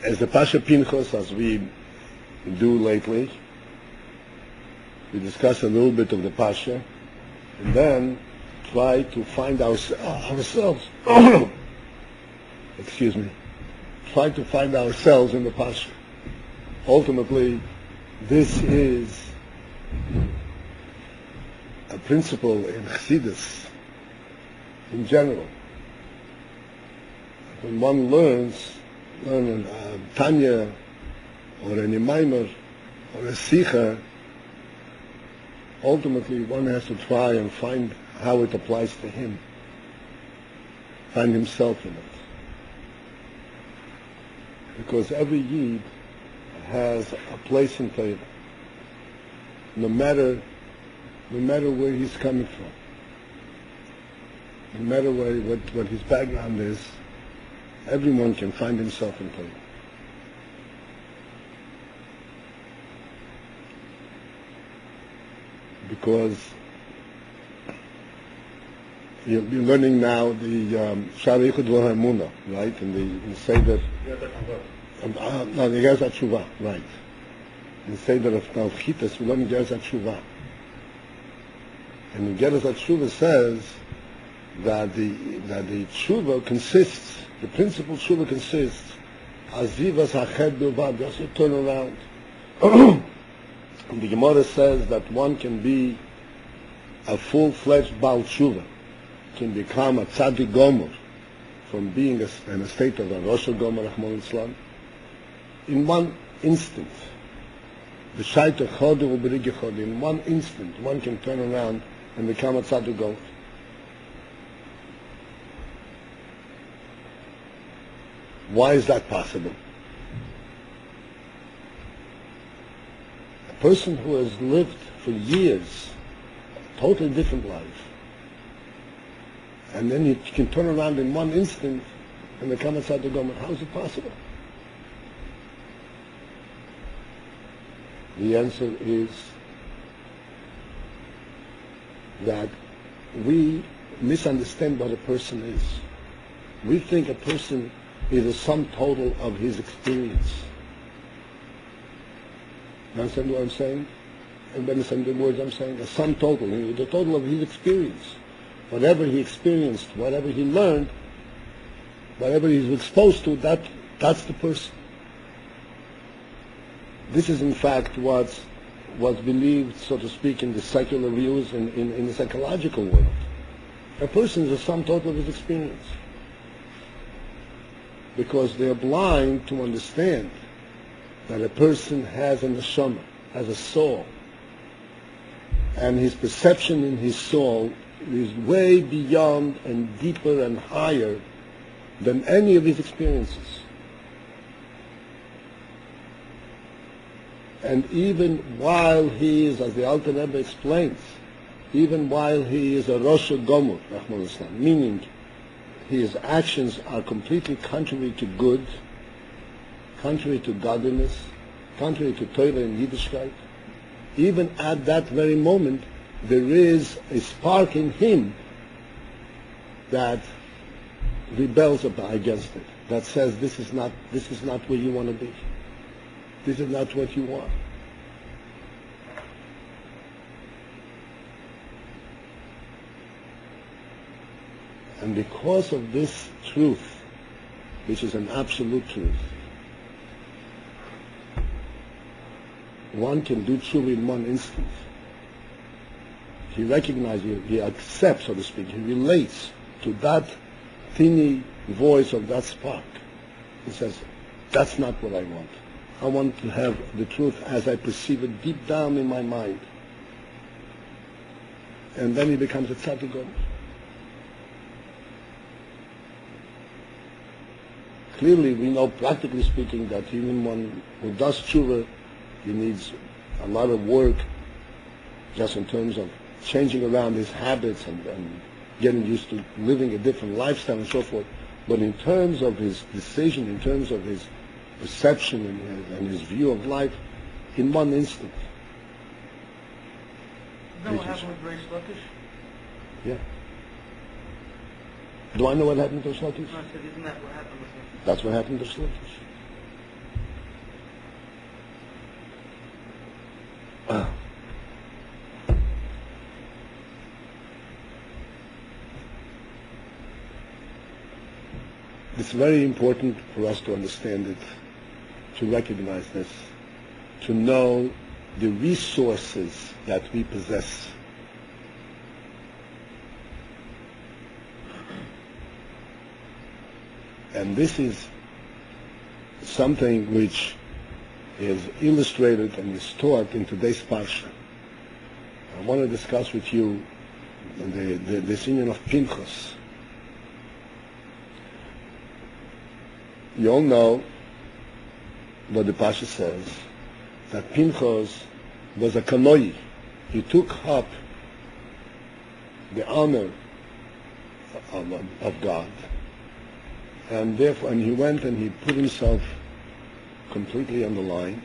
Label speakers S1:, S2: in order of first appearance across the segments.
S1: as the Pasha Pinchass, as we do lately, we discuss a little bit of the Pasha, and then try to find ourselves, excuse me, try to find ourselves in the Pasha. Ultimately, this is a principle in Chassidus in general. When one learns Tanya or a Maimer or a Sikha, ultimately one has to try and find how it applies to him, find himself in it. Because every Yid has a place in Torah, no matter where he's coming from, no matter what his background is. Everyone can find himself in Torah. Because you're learning now the Shari Yichud V'Hamuna, right? In Seder. No, the Geras HaTshuvah, right? In Seder of Nalchitas, we're learning Geras HaTshuvah. And the Geras HaTshuvah says that the Tshuva consists, the principal Tshuva consists, Azivas Hached Bilvad, just to turn around. And the Gemara says that one can be a full-fledged Baal Tshuva, can become a Tzaddik Gomer, from being in a state of a Rosh Gomer, Rahman Islam, in one instant. B'shayta Chodu u'berigi Chodu, in one instant, one can turn around and become a Tzaddik Gomer. Why is that possible? A person who has lived for years a totally different life, and then he can turn around in one instant and become a Tzaddik Gomer. How is it possible? The answer is that we misunderstand what a person is. We think a person is a sum total of his experience. You understand what I'm saying? And understand the words I'm saying? A sum total, the total of his experience. Whatever he experienced, whatever he learned, whatever he was exposed to, that's the person. This is in fact what's believed, so to speak, in the secular views in the psychological world. A person is a sum total of his experience. Because they're blind to understand that a person has a neshama, has a soul, and his perception in his soul is way beyond and deeper and higher than any of his experiences. And even while he is, as the Alter Rebbe explains, even while he is a Rosh Gomer, meaning his actions are completely contrary to good, contrary to godliness, contrary to Torah and Yiddishkeit, even at that very moment, there is a spark in him that rebels against it, that says this is not where you want to be. This is not what you want. And because of this truth, which is an absolute truth, one can do tshuva in one instant. He recognizes, he accepts, so to speak, he relates to that tiny voice of that spark. He says, that's not what I want. I want to have the truth as I perceive it deep down in my mind. And then he becomes a tzaddik gomer. Clearly, we know, practically speaking, that even one who does tshuva, he needs a lot of work, just in terms of changing around his habits and getting used to living a different lifestyle and so forth. But in terms of his decision, in terms of his perception and his view of life, in one instant.
S2: You know what happened with Reish Lakish?
S1: Yeah. Do I know what happened to Reish Lakish?
S2: No, I said, isn't that what happened with him?
S1: That's what happened to Reish Lakish. It's very important for us to understand it, to recognize this, to know the resources that we possess. And this is something which is illustrated and is taught in today's parsha. I want to discuss with you this union of Pinchass. You all know what the parsha says, that Pinchass was a kanoi. He took up the honor of God, and therefore, and he went and he put himself completely on the line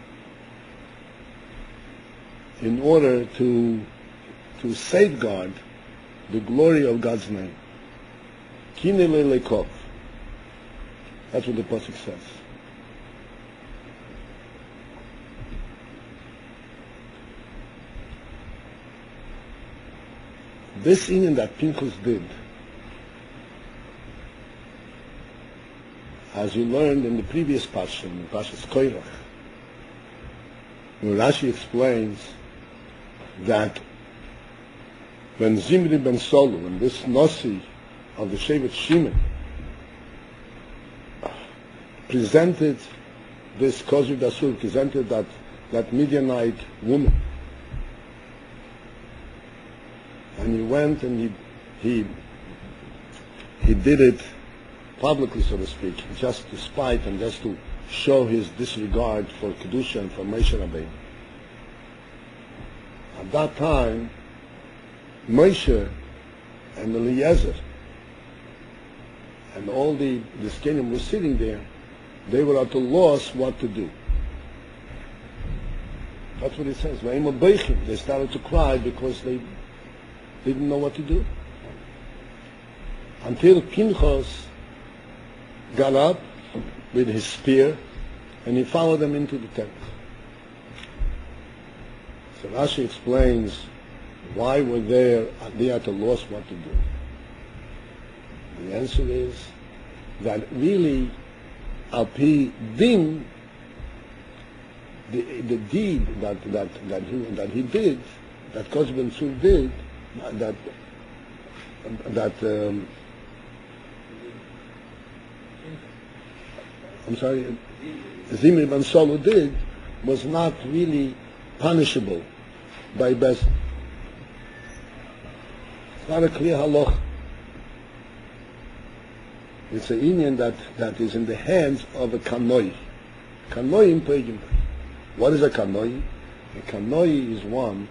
S1: in order to safeguard the glory of God's name. Kinele lekov. That's what the pasuk says. This thing that Pinchass did, as we learned in the previous parsha, in Parshas Koirach, where Rashi explains that when Zimri ben Solu, and this Nasi of the Shevet Shimon, presented this Koziv Dasur, presented that Midianite woman, and he went and he did it publicly, so to speak, just to spite and just to show his disregard for Kedusha and for Moshe Rabbeinu. At that time, Moshe and Eliezer and all the Zkenim were sitting there. They were at a loss what to do. That's what it says. They started to cry because they didn't know what to do. Until Pinchass got up with his spear and he followed them into the tent. So Rashi explains why were they at a loss what to do. The answer is that really Alpi Din, the deed that he did, that Koziv ben Tzur did, Zimri ben Solu did, was not really punishable by Beis Din. It's not a clear halacha. It's an Indian that is in the hands of a kanoi. Kanoi in Pegim. What is a kanoi? A kanoi is one,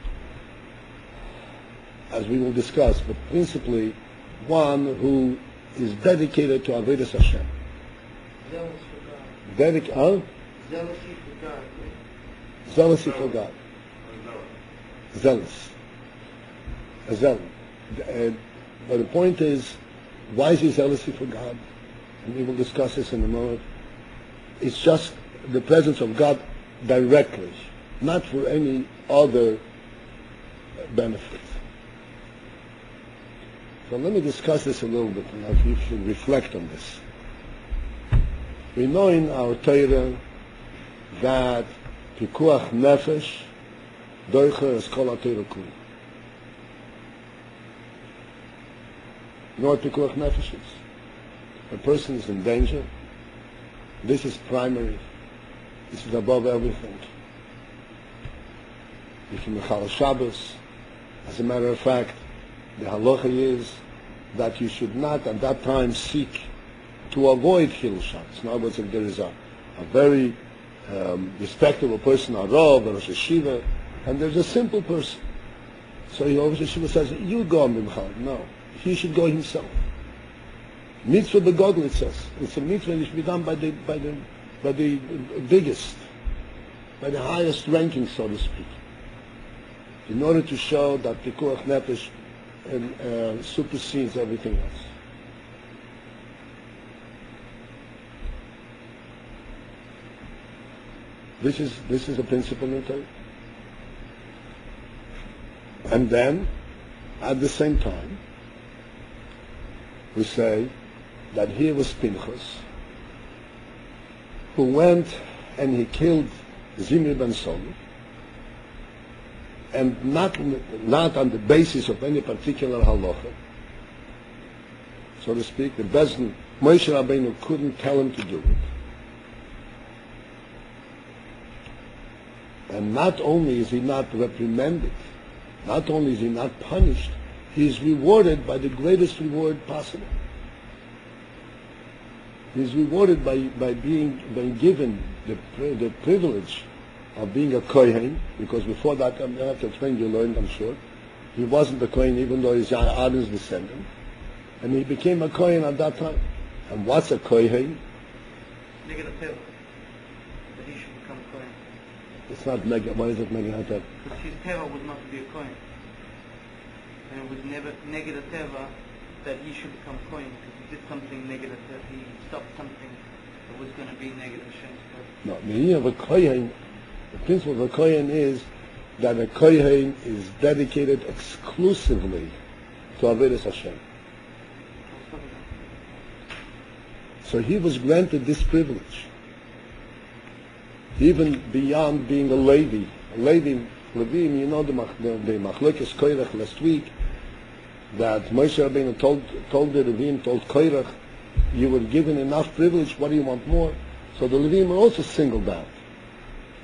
S1: as we will discuss, but principally one who is dedicated to Avodas Hashem.
S2: Zealous for God. Zealousy for God.
S1: Zealousy for God. Zealous. A zealot. But the point is, why is he zealousy for God? And we will discuss this in a moment. It's just the presence of God directly, not for any other benefit. So let me discuss this a little bit, and if you should reflect on this. We know in our Torah that Pikuach Nefesh Doicher is Kol HaTorah Kuli. You know what Pikuach Nefesh is? A person is in danger. This is primary. This is above everything. You can Mechal Shabbos. As a matter of fact, the halacha is that you should not at that time seek to avoid Chilul Shabbos. In other words, if there is a very respectable person, a Rav, a Rosh Yeshiva, and there's a simple person. So the Rosh Yeshiva says, you go on B'mchal. No, he should go himself. Mitzvah begodl, it says. It's a mitzvah that should be done by the biggest, by the highest ranking, so to speak, in order to show that Pikuach Nefesh supersedes everything else. This is a principle in Torah. And then, at the same time, we say that here was Pinchass, who went and he killed Zimri ben Saul, and not on the basis of any particular halacha, so to speak. The Bezdin, Moshe Rabbeinu couldn't tell him to do it. And not only is he not reprimanded, not only is he not punished, he is rewarded by the greatest reward possible. He is rewarded by being given the privilege of being a Kohen, because before that, I'm going to have to explain, you learned, I'm sure, he wasn't a Kohen even though he's Aaron's descendant. And he became a Kohen at that time. And what's a Kohen?
S2: Negative teva. That he should become a Kohen.
S1: It's not mega. Why is it mega?
S2: Because his teva was not to be a Kohen. And it was never negative teva that he should become Kohen, because he did something negative, that he stopped something that was going to be negative Hashem's teva.
S1: No, the meaning of a Kohen, the principle of a Kohen is that a Kohen is dedicated exclusively to Avodas Hashem. So he was granted this privilege, even beyond being a Levi. Levim, you know the Machlokes Koirach last week, that Moshe Rabbeinu told the Levim, told Koirach, you were given enough privilege, what do you want more? So the Levim are also singled out.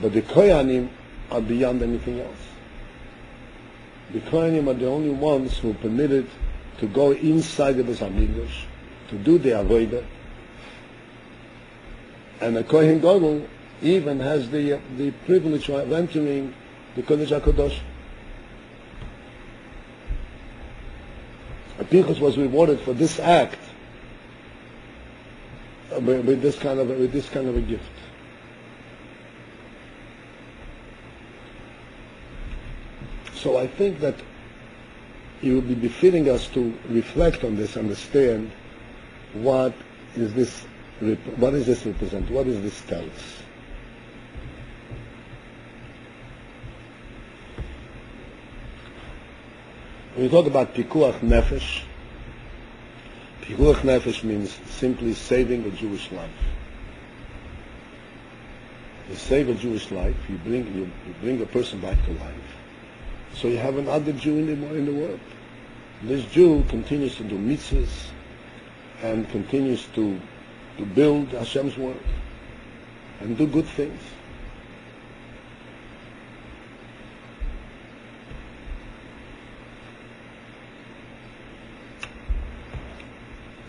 S1: But the Kohanim are beyond anything else. The Kohanim are the only ones who are permitted to go inside the Beis HaMikdash, to do the Avodah. And a Kohen Gadol even has the privilege of entering the Kodesh HaKadosh. Pinchass was rewarded for this act with this kind of a gift. So I think that it would be befitting us to reflect on this, understand what does this represent? What does this tell us? When we talk about pikuach nefesh means simply saving a Jewish life. You save a Jewish life, you bring a person back to life. So you have another Jew in the world. This Jew continues to do mitzvahs and continues to build Hashem's work and do good things.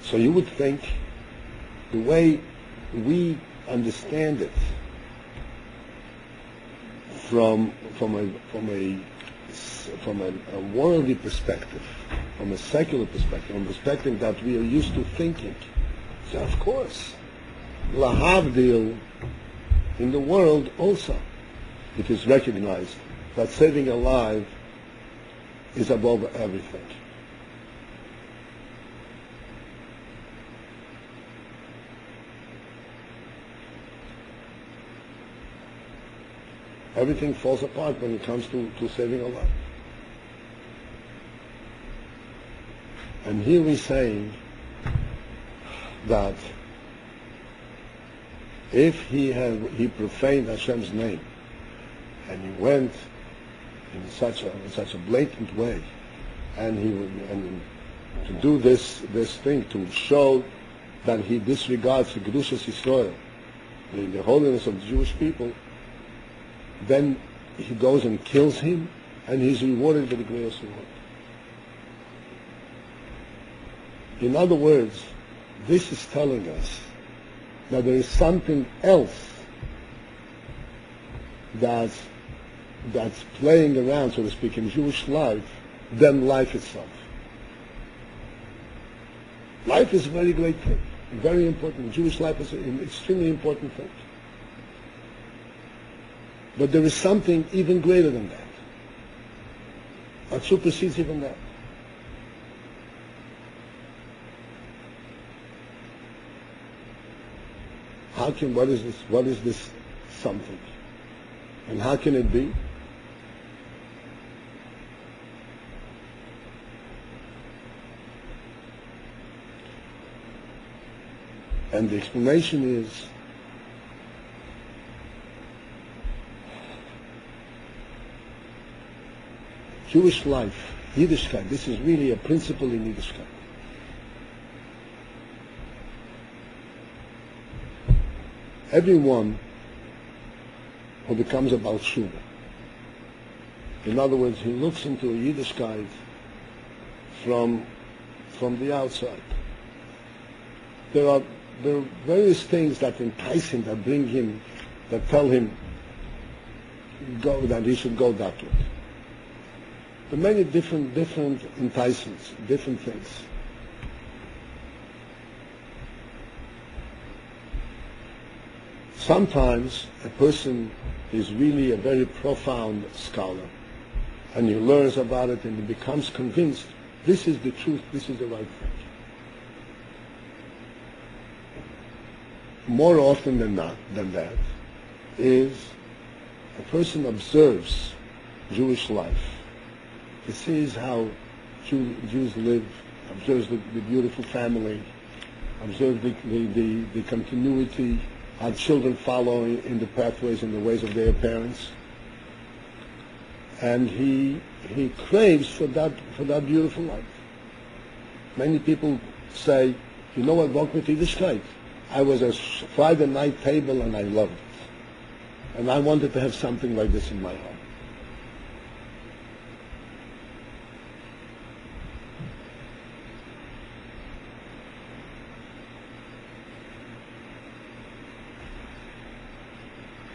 S1: So you would think the way we understand it from a worldly perspective, from a secular perspective, from a perspective that we are used to thinking. So of course, lahavdil, in the world also, it is recognized that saving a life is above everything. Everything falls apart when it comes to saving a life. And here we're saying that if he profaned Hashem's name and he went in such a blatant way, and to do this thing to show that he disregards the Kedushas Yisrael, the holiness of the Jewish people, then he goes and kills him, and he's rewarded with the greatest reward. In other words, this is telling us that there is something else that's playing around, so to speak, in Jewish life than life itself. Life is a very great thing, very important. Jewish life is an extremely important thing. But there is something even greater than that supersedes even that. What is this something? And how can it be? And the explanation is Jewish life, Yiddishkeit, this is really a principle in Yiddishkeit. Everyone who becomes a Baal Tshuva, in other words, he looks into a Yiddishkeit from the outside. There are various things that entice him, that bring him, that tell him that he should go that way. There are many different enticements, different things. Sometimes a person is really a very profound scholar, and he learns about it and he becomes convinced this is the truth, this is the right thing. More often than that is a person observes Jewish life. He sees how Jews live, observes the beautiful family, observes the continuity, how children follow in the pathways and the ways of their parents. And he craves for that beautiful life. Many people say, you know what wrong with Yiddishkeit? I was a Friday night table and I loved it. And I wanted to have something like this in my home.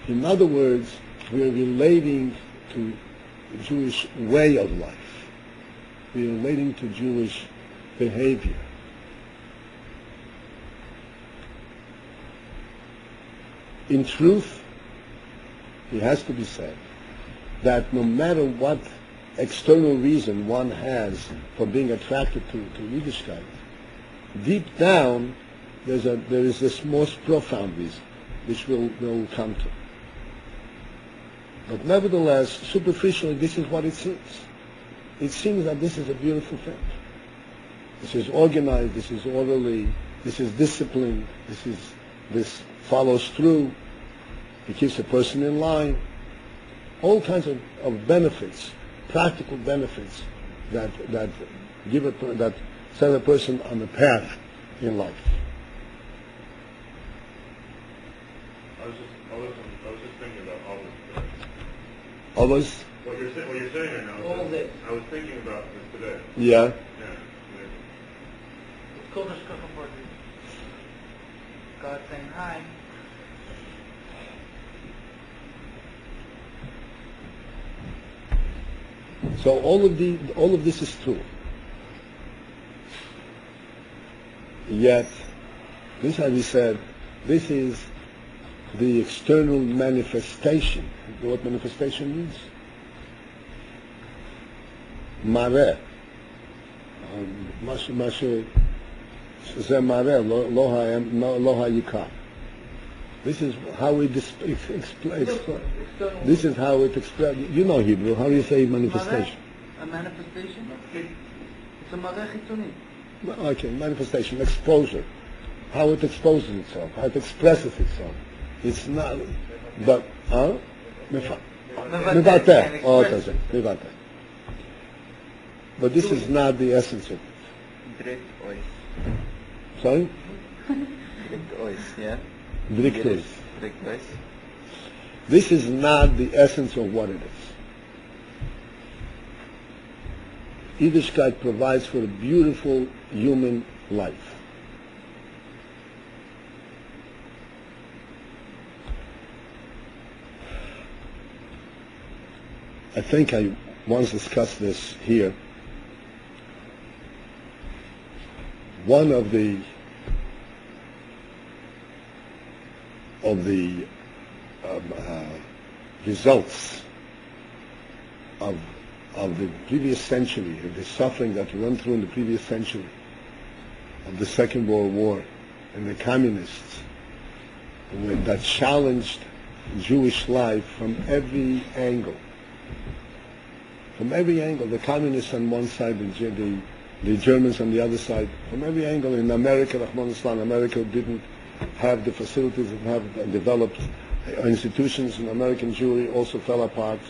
S1: In other words, we are relating to the Jewish way of life. We are relating to Jewish behavior. In truth, it has to be said that no matter what external reason one has for being attracted to Yiddishkeit, deep down there is this most profound reason, which we'll come to. But nevertheless, superficially, this is what it seems. It seems that this is a beautiful thing. This is organized, this is orderly, this is disciplined, this follows through, it keeps a person in line. All kinds of benefits, practical benefits that set a person on the path in life.
S3: I was just thinking about all this.
S1: Always?
S3: What you're saying right now.
S2: All this.
S3: I was thinking about this today.
S1: Yeah.
S3: Yeah.
S2: It's called a shkachaport. God saying hi.
S1: So all of this is true. Yet, this, as we said, this is the external manifestation. You know what manifestation means? Mareh. מה שזה מראה, לא העיקר. This is how it explains. This is how it explains. You know Hebrew. How do you say manifestation?
S2: A manifestation? It's a mareh chitzoni.
S1: Okay, manifestation, exposure. How it exposes itself, how it expresses itself. It's not, but, Mevater. Oh, okay, Mevater. But this is not the essence of it. Sorry?
S4: Yeah.
S1: Driktois. This is not the essence of what it is. Yiddishkeit provides for a beautiful human life. I think I once discussed this here. One of the results of the previous century, of the suffering that we went through in the previous century, of the Second World War, and the communists that challenged Jewish life from every angle. From every angle, the communists on one side, the Germans on the other side, from every angle. In America, Rahman Islam, America didn't have the facilities and have developed institutions, and American Jewry also fell apart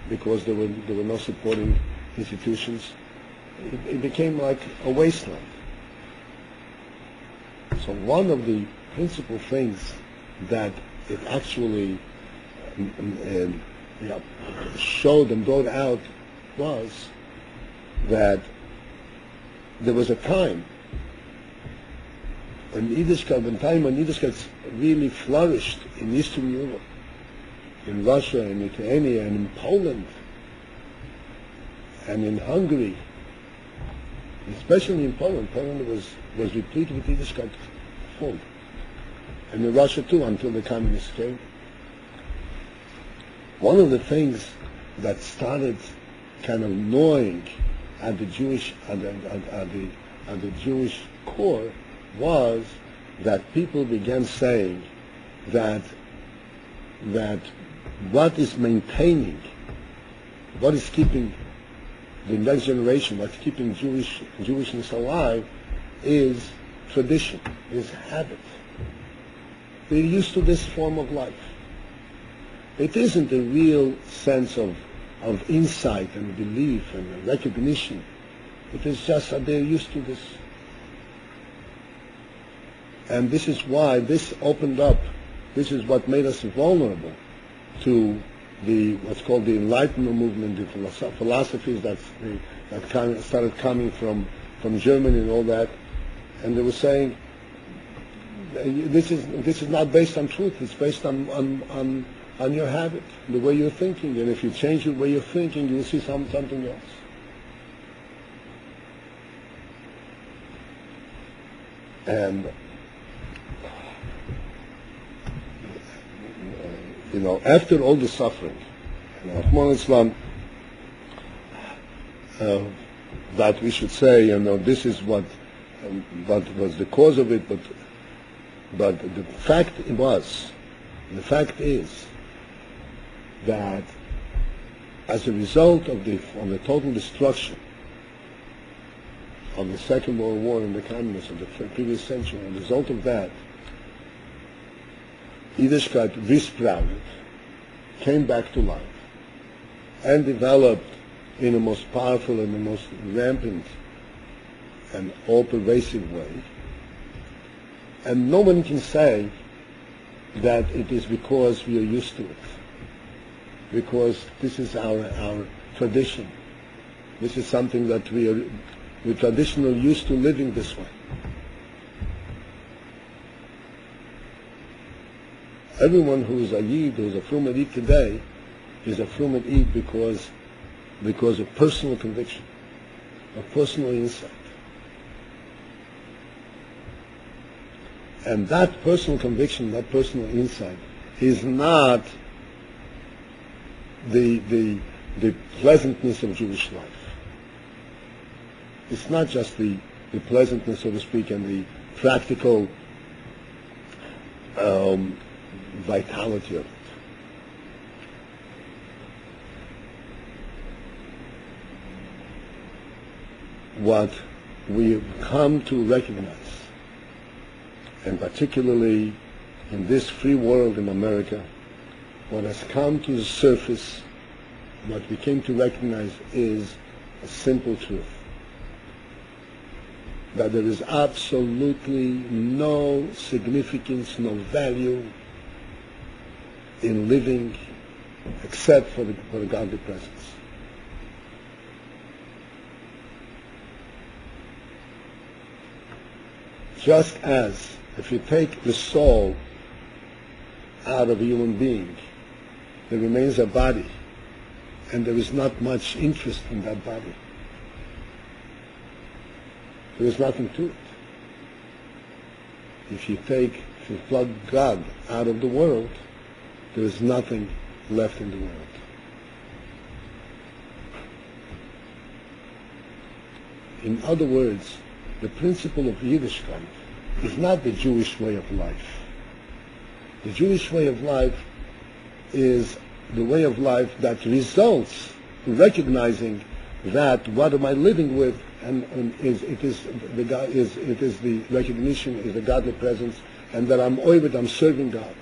S1: because there were no supporting institutions, it became like a wasteland. So one of the principal things that it actually showed and brought out was that there was a time when Yiddishkeit really flourished in Eastern Europe, in Russia, in Lithuania, and in Poland, and in Hungary, especially in Poland. Poland was replete with Yiddishkeit full. And in Russia too, until the communists came. One of the things that started kind of gnawing at the Jewish core was that people began saying that what is maintaining, what is keeping the next generation, what's keeping Jewishness alive, is tradition, is habit. They're used to this form of life. It isn't a real sense of insight and belief and recognition. It is just that they're used to this. And this is why this opened up, this is what made us vulnerable to what's called the Enlightenment movement, the philosophies that started coming from Germany and all that. And they were saying, this is not based on truth, it's based on your habit, the way you're thinking. And if you change the way you're thinking, you'll see something else. And after all the suffering, Islam, that we should say, this is what was the cause of it, but the fact is that as a result of the total destruction of the Second World War and the communists of the previous century, as a result of that, Yiddishkeit resprouted, came back to life, and developed in the most powerful and the most rampant and all-pervasive way. And no one can say that it is because we are used to it, because this is our tradition. This is something that we're traditionally used to living this way. Everyone who is a Yid, who is a Frum Yid today, is a Frum Yid because of personal conviction, of personal insight. And that personal conviction, that personal insight, is not the pleasantness of Jewish life. It's not just the pleasantness, so to speak, and the practical vitality of it. What we have come to recognize, and particularly in this free world in America, what has come to the surface, what we came to recognize, is a simple truth. That there is absolutely no significance, no value in living except for the godly presence. Just as if you take the soul out of a human being, there remains a body, and there is not much interest in that body. There is nothing to it. If you plug God out of the world, there is nothing left in the world. In other words, the principle of Yiddishkeit is not the Jewish way of life. The Jewish way of life is the way of life that results in recognizing that what am I living with, and it is the recognition, is the godly presence, and that I'm serving God.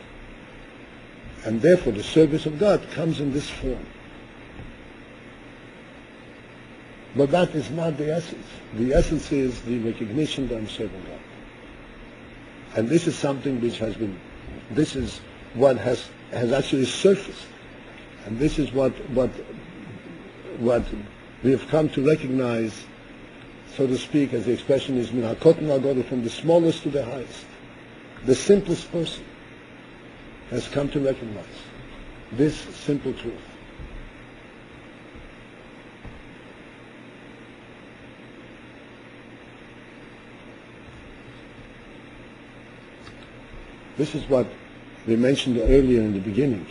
S1: And therefore the service of God comes in this form. But that is not the essence. The essence is the recognition that I'm serving God. And this is something which has been, this is what has actually surfaced. And this is what we have come to recognize, so to speak, as the expression is, min hakot nagod, from the smallest to the highest. The simplest person has come to recognize this simple truth. This is what we mentioned earlier in the beginning,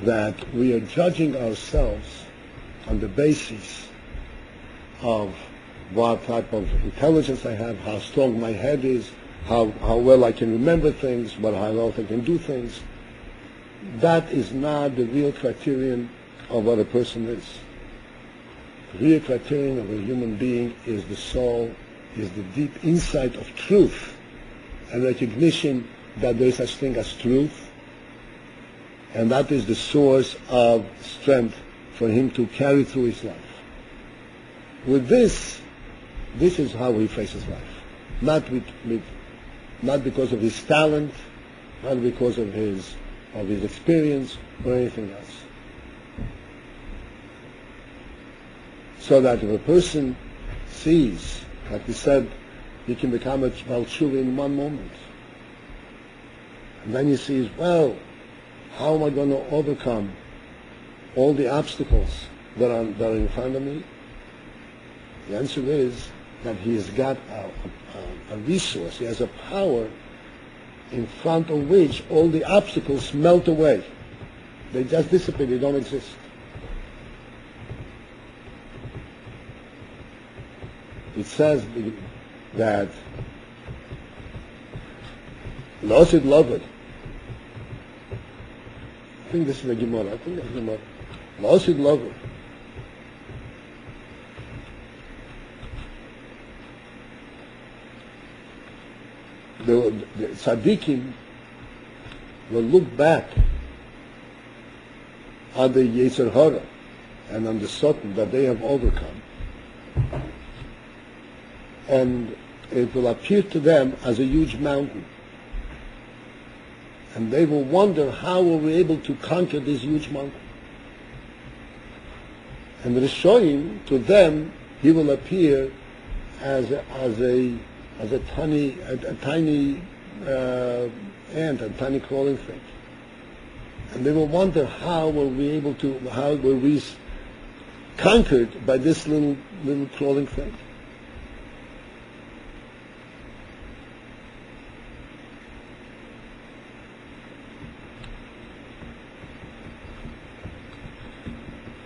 S1: that we are judging ourselves on the basis of what type of intelligence I have, how strong my head is, how well I can remember things, how well I can do things. That is not the real criterion of what a person is. The real criterion of a human being is the soul, is the deep insight of truth and recognition that there is such thing as truth, and that is the source of strength for him to carry through his life. With this is how he faces life. Not because of his talent, not because of his experience or anything else. So that if a person sees, like we said, he can become a Baal Tshuva in one moment. And then he sees, well, how am I going to overcome all the obstacles that are in front of me? The answer is that he has got a resource, he has a power in front of which all the obstacles melt away. They just dissipate, they don't exist. It says that Losid Loved, I think this is the Gemara, Losid Loved, the tzaddikim will look back on the Yetzer Hara and on the Satan that they have overcome, and it will appear to them as a huge mountain. And they will wonder, how were we able to conquer this huge mountain? And the Rishonim, to them, he will appear as a tiny ant, a tiny crawling thing. And they will wonder, how were we conquered by this little crawling thing?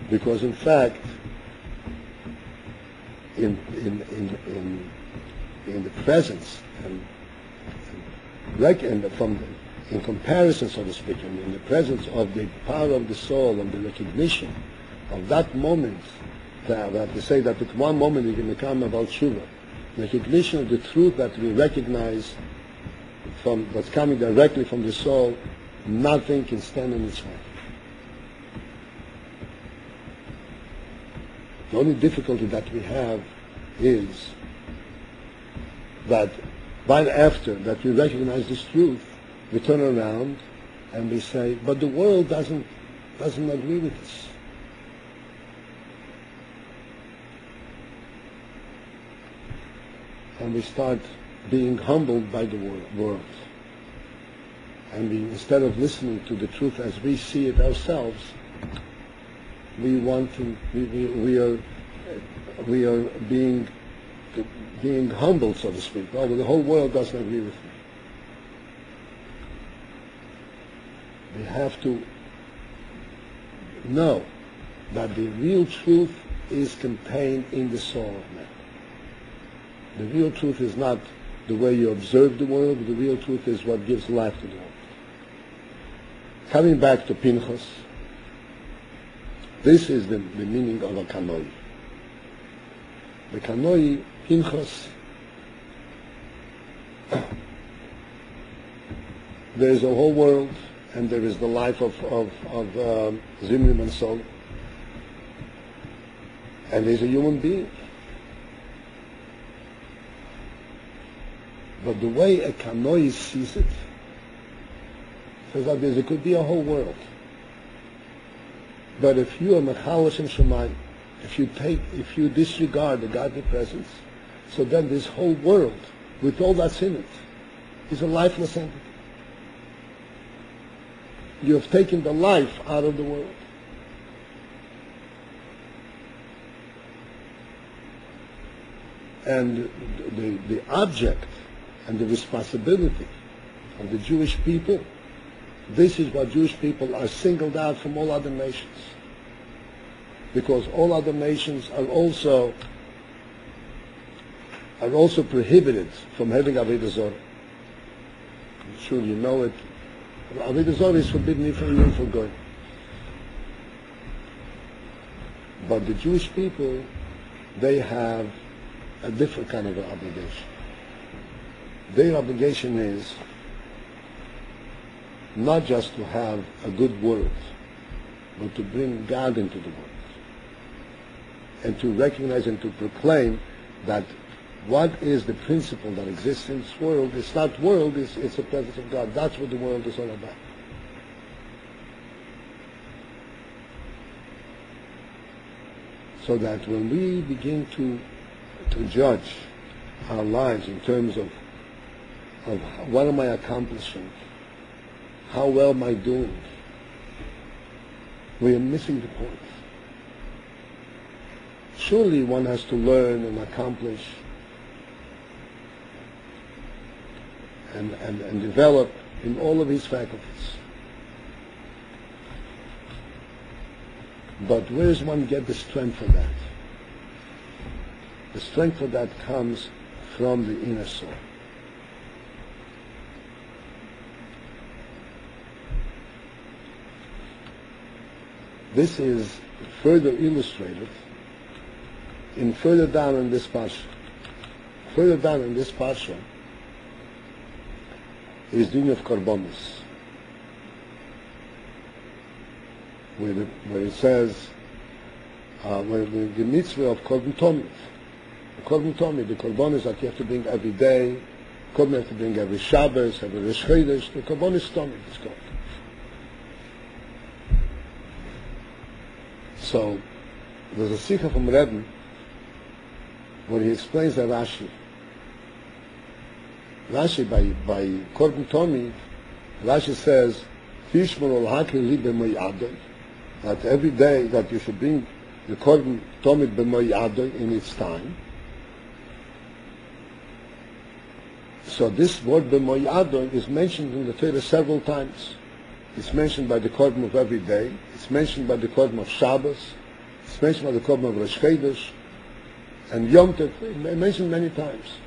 S1: Because in fact, in the presence in comparison, so to speak, in the presence of the power of the soul, of the recognition of that moment, that to say that at one moment you can become a Baal Tshuva, recognition of the truth that we recognize from what's coming directly from the soul, nothing can stand in its way. The only difficulty that we have is that right after that we recognize this truth, we turn around and we say, but the world doesn't agree with this. And we start being humbled by the world. And instead of listening to the truth as we see it ourselves, we are being humbled, so to speak. Oh, well, the whole world doesn't agree with me. We have to know that the real truth is contained in the soul of man. The real truth is not the way you observe the world, but the real truth is what gives life to the world. Coming back to Pinchass, this is the meaning of a kanoi. The kanoi, Pinchass, there is a whole world, and there is the life of Zimri and Sol. And he's a human being. But the way a Kanois sees it, says that there could be a whole world. But if you are Mechalash and Shemayim, if you disregard the godly presence, so then this whole world, with all that's in it, is a lifeless entity. You have taken the life out of the world. And the object and the responsibility of the Jewish people, this is what Jewish people are singled out from all other nations. Because all other nations are also prohibited from having Avodah Zarah. I'm sure you know it. Avodah Zarah is forbidden even for Goyim. But the Jewish people, they have a different kind of obligation. Their obligation is not just to have a good world, but to bring God into the world. And to recognize and to proclaim that what is the principle that exists in this world, it's not world, it's the presence of God. That's what the world is all about. So that when we begin to judge our lives in terms of what am I accomplishing, how well am I doing, we are missing the point. Surely one has to learn and accomplish and develop in all of his faculties. But where does one get the strength for that? The strength for that comes from the inner soul. This is further illustrated further down in this parsha. Further down in this parsha is din of korbanos, where it says where the mitzvah of korban tomid. The korban tomid, the korbanos that you have to bring every day, korban you have to bring every Shabbos, every Rosh Chodesh. The korbanos tomid is called. So there's a sikha from Rebbe where he explains that Rashi by Korban Tomid, Rashi says, that every day that you should bring the Korban Tomid b'moyadoi in its time. So this word b'moyadoi is mentioned in the Torah several times. It's mentioned by the Korban of every day. It's mentioned by the Korban of Shabbos. It's mentioned by the Korban of Rosh Chodesh. And Yom Tov, it's mentioned many times.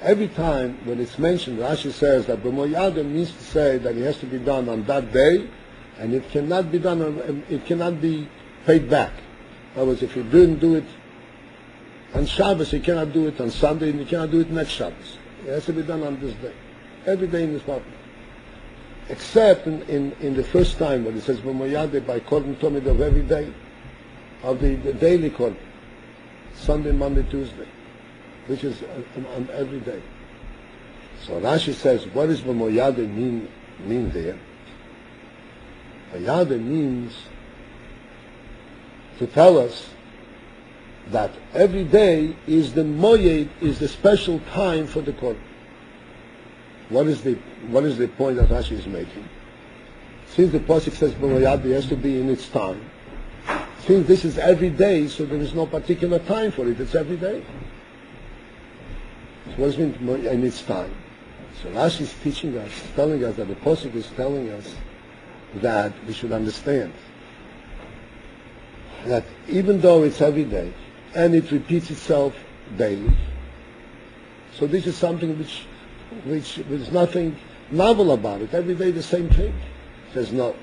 S1: Every time when it's mentioned, Rashi says that b'moyadoi means to say that it has to be done on that day, and it cannot be done, it cannot be paid back. In other words, if you didn't do it on Shabbos, you cannot do it on Sunday, and you cannot do it next Shabbos. It has to be done on this day. Every day in this Bible. Except in the first time when it says b'moyadoi by Korban Tomid of every day, of the daily Korban, Sunday, Monday, Tuesday, which is on every day. So Rashi says, what does b'moyadoi mean there? B'moyadoi means to tell us that every day is the moyed, is the special time for the Korban. What is the point that Rashi is making? Since the pasuk says b'moyadoi has to be in its time, since this is every day, so there is no particular time for it. It's every day. So what does it mean in its time? So Rashi is teaching us, telling us that the pasuk is telling us that we should understand that even though it's every day and it repeats itself daily, so this is something which there's nothing novel about it. Every day the same thing. It says no.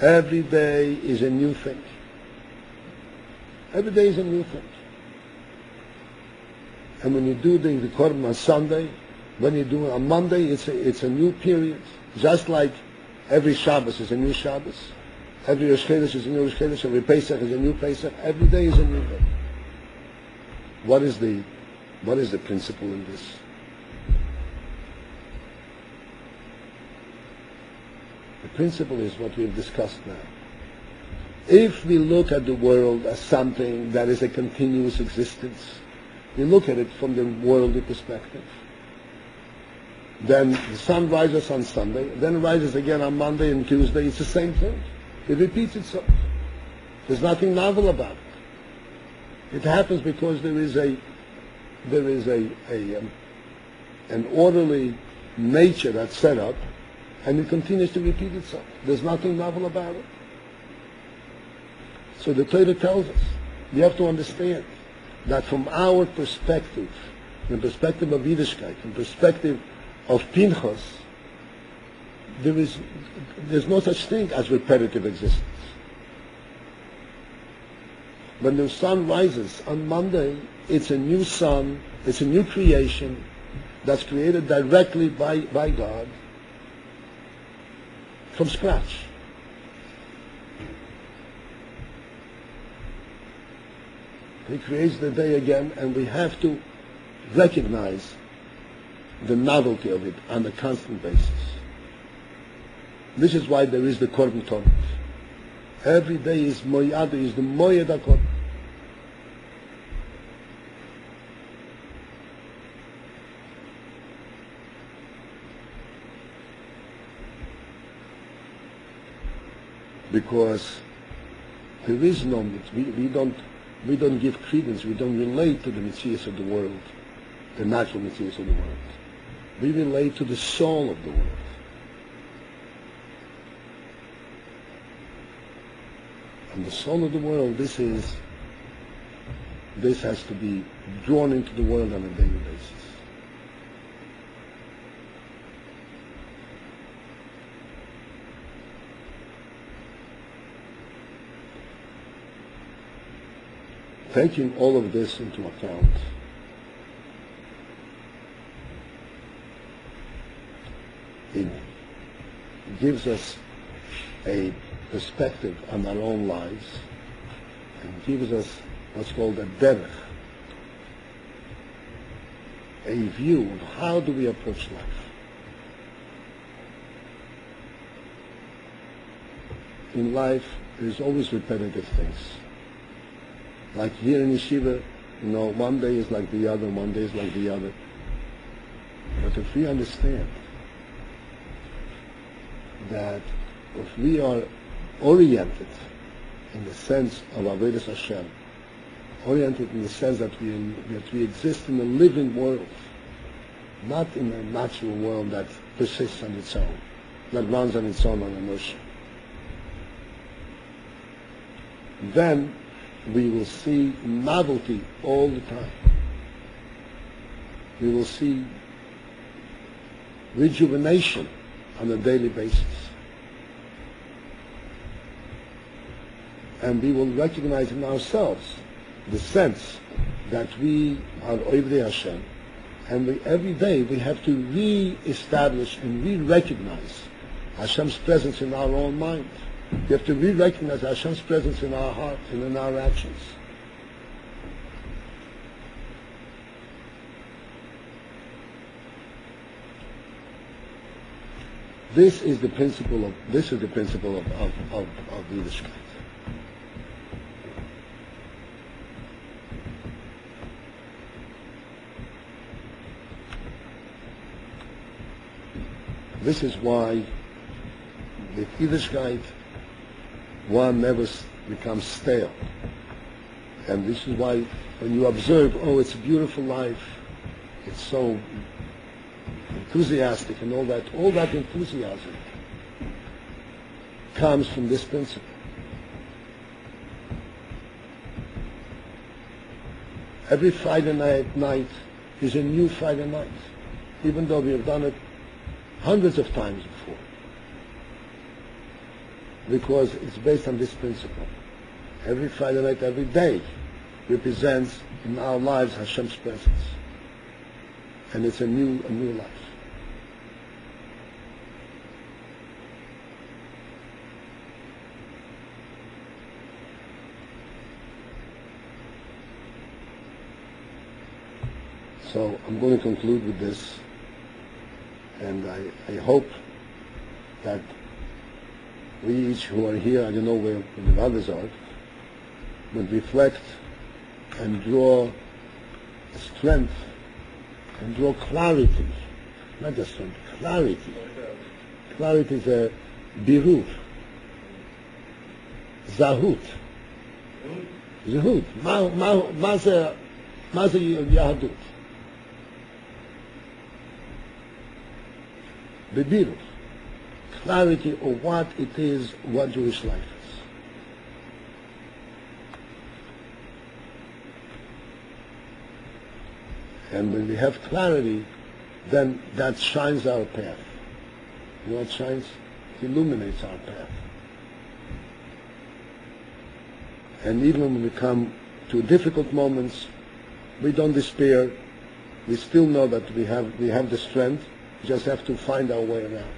S1: Every day is a new thing. Every day is a new thing. And when you do the Korban on Sunday, when you do it on Monday, it's a new period. Just like every Shabbos is a new Shabbos. Every Rosh Chodesh is a new Rosh Chodesh. Every Pesach is a new Pesach. Every day is a new day. What is the principle in this? The principle is what we've discussed now. If we look at the world as something that is a continuous existence, we look at it from the worldly perspective. Then the sun rises on Sunday, then rises again on Monday and Tuesday. It's the same thing. It repeats itself. There's nothing novel about it. It happens because there is an orderly nature that's set up, and it continues to repeat itself. There's nothing novel about it. So the Torah tells us, we have to understand that from our perspective, the perspective of Yiddishkeit, the perspective of Pinchass, there's no such thing as repetitive existence. When the sun rises on Monday, it's a new sun, it's a new creation that's created directly by God from scratch. He creates the day again, and we have to recognize the novelty of it on a constant basis. This is why there is the Korban Torah. Every day is Moyad, is the Moyed HaKorban. Because there is no, we don't give credence, we don't relate to the Metzius of the world, the natural Metzius of the world. We relate to the soul of the world. And the soul of the world, this has to be drawn into the world on a daily basis. Taking all of this into account, it gives us a perspective on our own lives and gives us what's called a derech, a view of how do we approach life. In life, there's always repetitive things. Like here in Yeshiva, one day is like the other, one day is like the other. But if we understand that if we are oriented in the sense of Avodas Hashem, oriented in the sense that we exist in a living world, not in a natural world that persists on its own, that runs on its own on inertia, then we will see novelty all the time. We will see rejuvenation on a daily basis. And we will recognize in ourselves the sense that we are Oivdei Hashem, and every day we have to re-establish and re-recognize Hashem's presence in our own mind. We have to re-recognize Hashem's presence in our heart and in our actions. This is the principle of Yiddishkeit. This is why with Yiddishkeit one never becomes stale. And this is why when you observe, it's a beautiful life, it's so enthusiastic and all that enthusiasm comes from this principle. Every Friday night is a new Friday night, even though we have done it hundreds of times before, because it's based on this principle. Every Friday night, every day represents in our lives Hashem's presence, and it's a new life. So I'm going to conclude with this, and I hope that we each who are here, I don't know where the others are, would reflect and draw strength and draw clarity, not just strength, clarity. Clarity is a birur, zahut, zahut. מה זה יהדות? בבירור, clarity of what it is, what Jewish life is. And when we have clarity, then that shines our path. You know what shines? It illuminates our path. And even when we come to difficult moments, we don't despair. We still know that we have the strength. We just have to find our way around.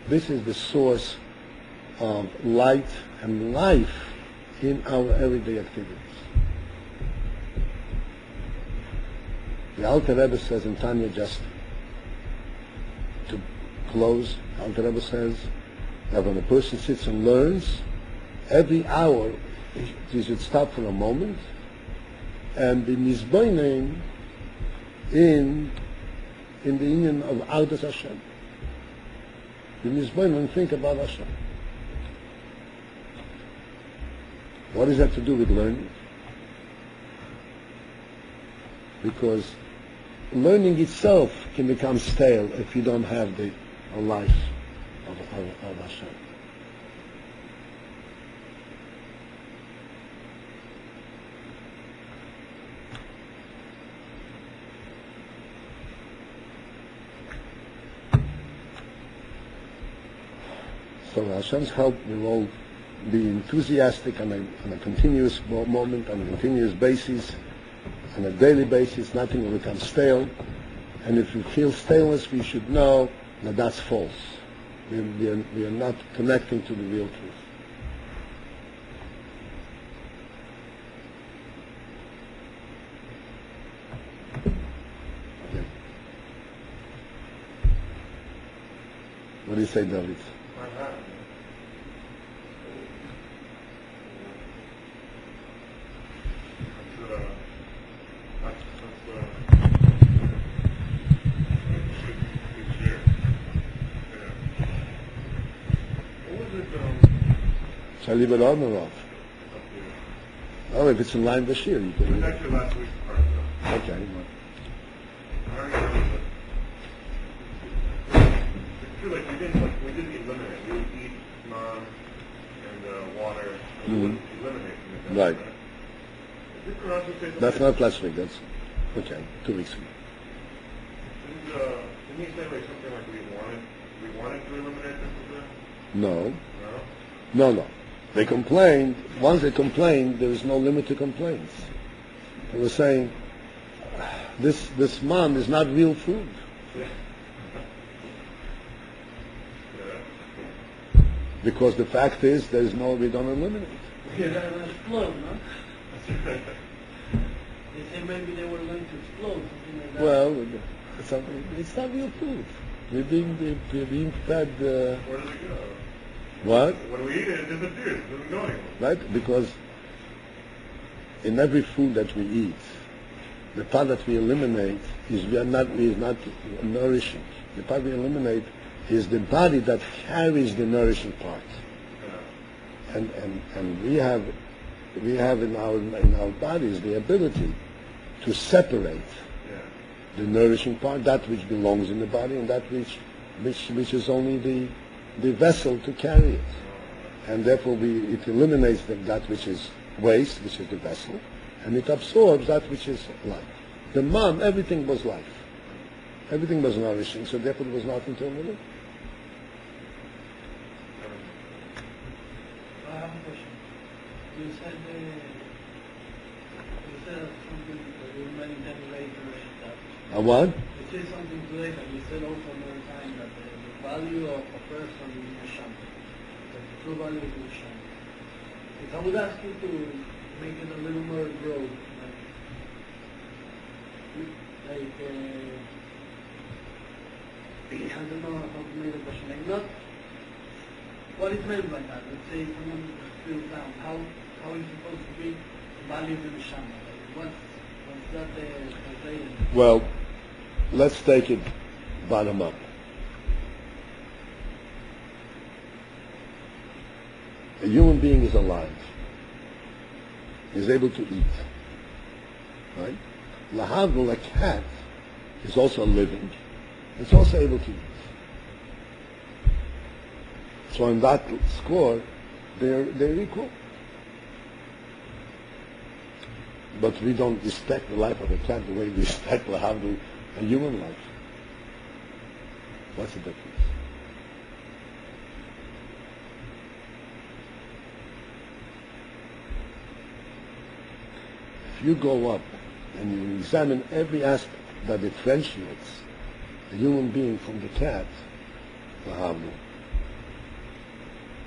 S1: This is the source of light and life in our everyday activities. The Alter Rebbe says in Tanya, just to close, Alter Rebbe says that when a person sits and learns, every hour he should stop for a moment and be mizboinen in the union of Avodas Hashem. Be mizboinen and think about Hashem. What does that to do with learning? Because learning itself can become stale if you don't have a life of Hashem. So with Hashem's help, we'll all be enthusiastic on a continuous moment, on a continuous basis, on a daily basis. Nothing will become stale. And if we feel staleness, we should know that that's false. We are not connecting to the real truth. Okay. What do you say, David? Shall I leave it on or off? Oh, if it's in line this year, you can leave it.
S3: Actually, last week's part, though.
S1: Okay.
S3: It's true, like, we didn't eliminate. We would eat mom and water. And we wouldn't eliminate from the
S1: Right.
S3: Did Quran say something?
S1: That's not last week, that's, okay, 2 weeks ago.
S3: Didn't he say like something like we wanted to eliminate this or something?
S1: No.
S3: No?
S1: No. They complained. Once they complained, there is no limit to complaints. They were saying, this man is not real food.
S3: Yeah.
S1: Because the fact is, we don't eliminate.
S2: Yeah, that will explode, no? They say maybe they were going to explode, something like that.
S1: Well, it's not real food. We're being fed.
S3: Where does it go?
S1: What?
S3: When we eat it, it disappears. It doesn't go anywhere.
S1: Right? Because in every food that we eat, the part that we eliminate is not nourishing. The part we eliminate is the body that carries the nourishing part.
S3: Yeah.
S1: And we have in our bodies the ability to separate the nourishing part, that which belongs in the body, and that which is only the vessel to carry it. And therefore it eliminates that which is waste, which is the vessel, and it absorbs that which is life. The man, everything was life. Everything was nourishing, so therefore there was nothing to eliminate.
S2: I have a question. You said something that you many times today.
S1: A what?
S2: You said something today that you said also another time that the value of a person is Hashem.
S4: true value of Yerushalayim. If I would ask you to make it a little more broad, like I don't know how to make the question, like not what is meant by that. Let's say someone feels down, how is it supposed to be valued in Yerushalayim? Like, what's that translated?
S1: Well, let's take it bottom up. A human being is alive. Is able to eat. Right? Lahavdil, a cat, is also living. It's also able to eat. So in that score, they're equal. But we don't respect the life of a cat the way we respect Lahavdil, a human life. What's the difference? If you go up and you examine every aspect that differentiates the human being from the cat, Lahavdil,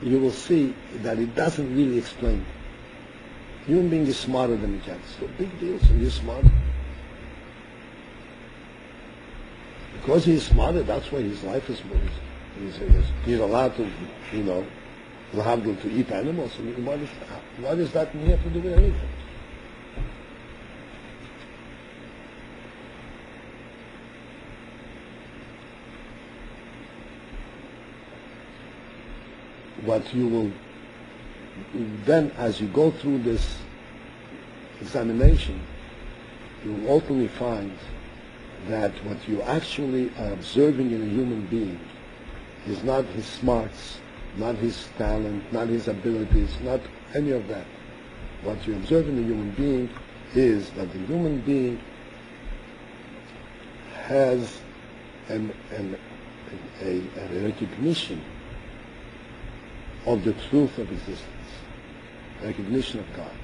S1: you will see that it doesn't really explain. Human being is smarter than the cat. It's a big deal, so you're smarter. Because he's smarter, that's why his life is more. He's allowed to, Lahavdil, to eat animals. I mean, what does that have to do with anything? What you will then, as you go through this examination, you will ultimately find that what you actually are observing in a human being is not his smarts, not his talent, not his abilities, not any of that. What you observe in a human being is that the human being has a recognition of the truth of existence, recognition of God.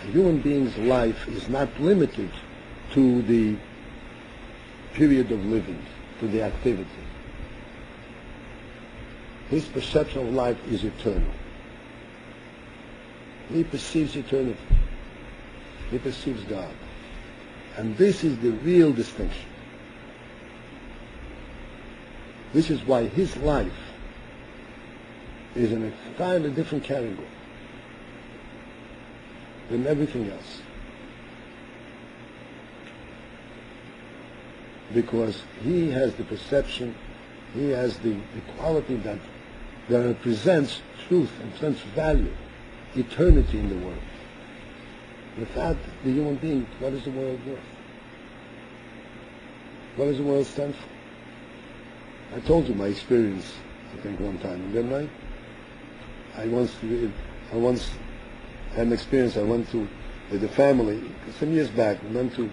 S1: A human being's life is not limited to the period of living, to the activity. His perception of life is eternal. He perceives eternity. He perceives God. And this is the real distinction. This is why his life is an entirely different category than everything else. Because he has the perception, he has the quality that represents truth and represents value, eternity in the world. Without the human being, what is the world worth? What does the world stand for? I told you my experience, I think one time, didn't I? I once had an experience. I went to, with the family, some years back, we went to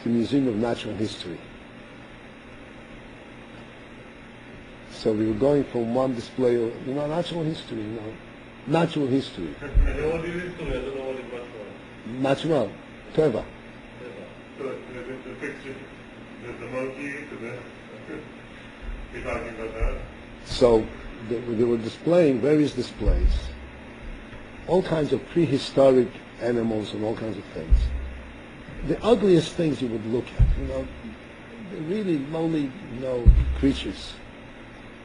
S1: the Museum of Natural History. So we were going from one display of, natural history, natural history.
S3: I know what it is, I don't know what it was for.
S1: Natural, Teva.
S3: So the picture, the monkey, you're talking about that?
S1: So they were displaying various displays, all kinds of prehistoric animals and all kinds of things. The ugliest things you would look at, the really lonely, creatures.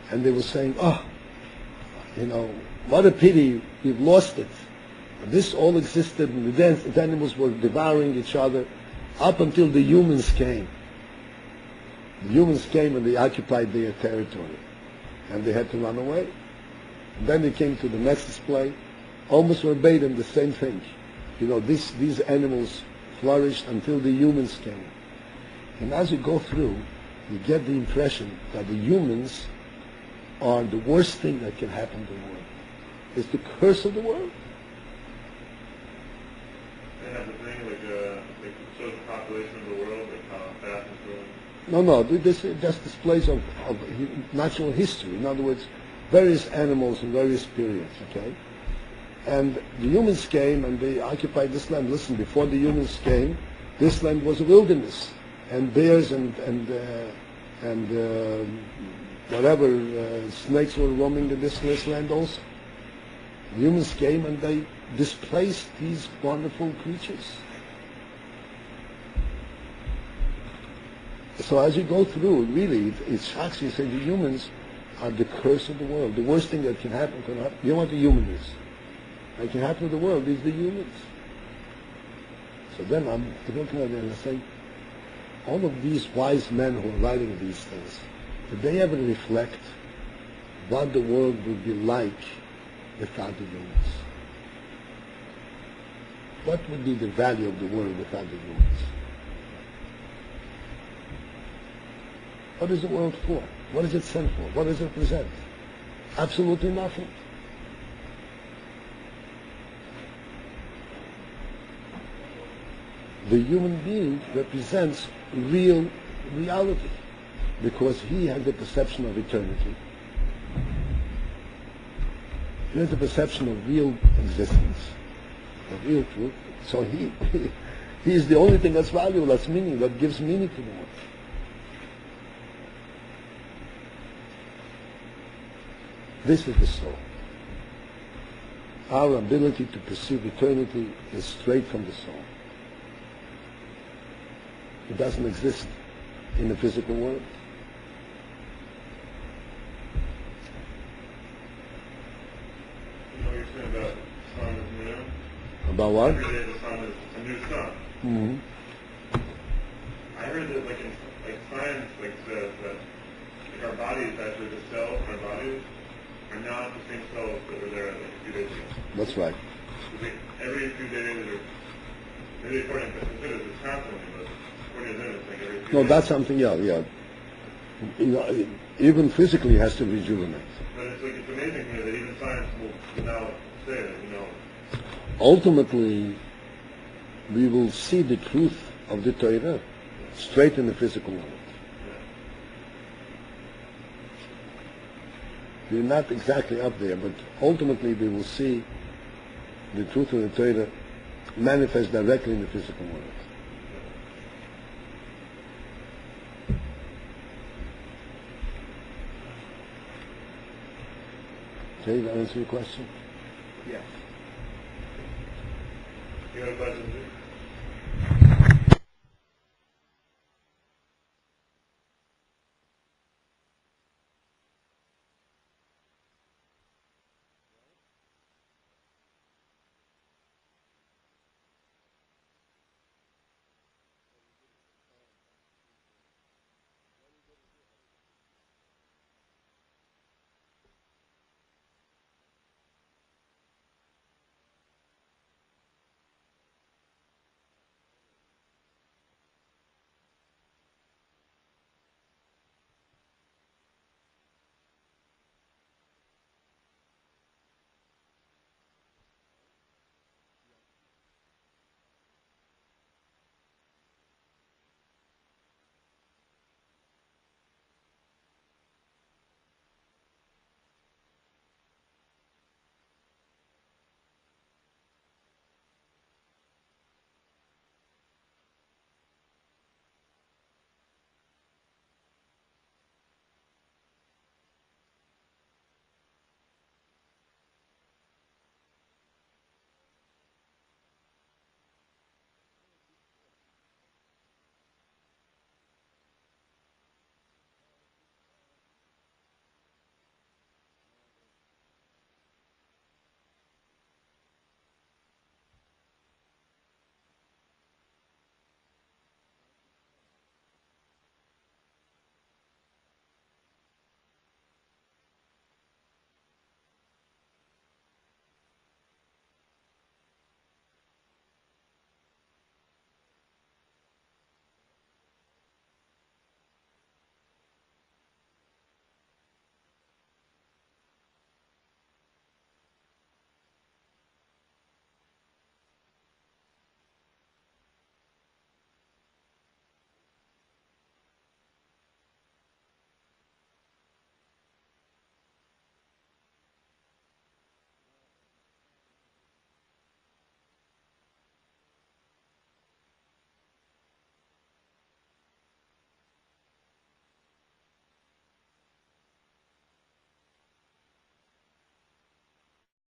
S1: And they were saying, what a pity, we've lost it. This all existed, and the animals were devouring each other up until the humans came. The humans came and they occupied their territory. And they had to run away. And then they came to the next display, almost verbatim the same thing. These animals flourished until the humans came. And as you go through, you get the impression that the humans are the worst thing that can happen to the world. It's the curse of the world.
S3: They have the thing like shows the population of the world, like how fast it's growing.
S1: No, this just displays of natural history. In other words, various animals in various periods, okay? And the humans came and they occupied this land. Listen, before the humans came, this land was a wilderness. And bears and and whatever snakes were roaming in this land also. Humans came and they displaced these wonderful creatures. So as you go through, really, it shocks you. You say the humans are the curse of the world. The worst thing that can happen. You know what the human is? That can happen to the world is the humans. So then I'm looking at it and I say, all of these wise men who are writing these things, did they ever reflect what the world would be like without the humans? What would be the value of the world without the humans? What is the world for? What is it sent for? What does it represent? Absolutely nothing. The human being represents real reality because he has the perception of eternity. He has the perception of real existence, of real truth. So he is the only thing that's valuable, that's meaning, that gives meaning to the world. This is the soul. Our ability to perceive eternity is straight from the soul. It doesn't exist in the physical world.
S3: You know, you're saying about the sun is new.
S1: About what?
S3: Every day the sun is a new sun.
S1: Mm-hmm.
S3: I heard that, like science, says that, our bodies, actually, the cells in our bodies are not the same cells that were there a few days ago.
S1: That's right.
S3: Every few days, or maybe according to consider it's constantly, but according to them, it's like every few
S1: No,
S3: days.
S1: that's something else. Yeah. You know, even physically has to rejuvenate.
S3: But it's amazing to me that even science will now say that,
S1: Ultimately, we will see the truth of the Torah straight in the physical world. We're not exactly up there, but ultimately we will see the truth of the Torah manifest directly in the physical world. Okay, that answer your question?
S2: Yes.
S3: You have a question, too?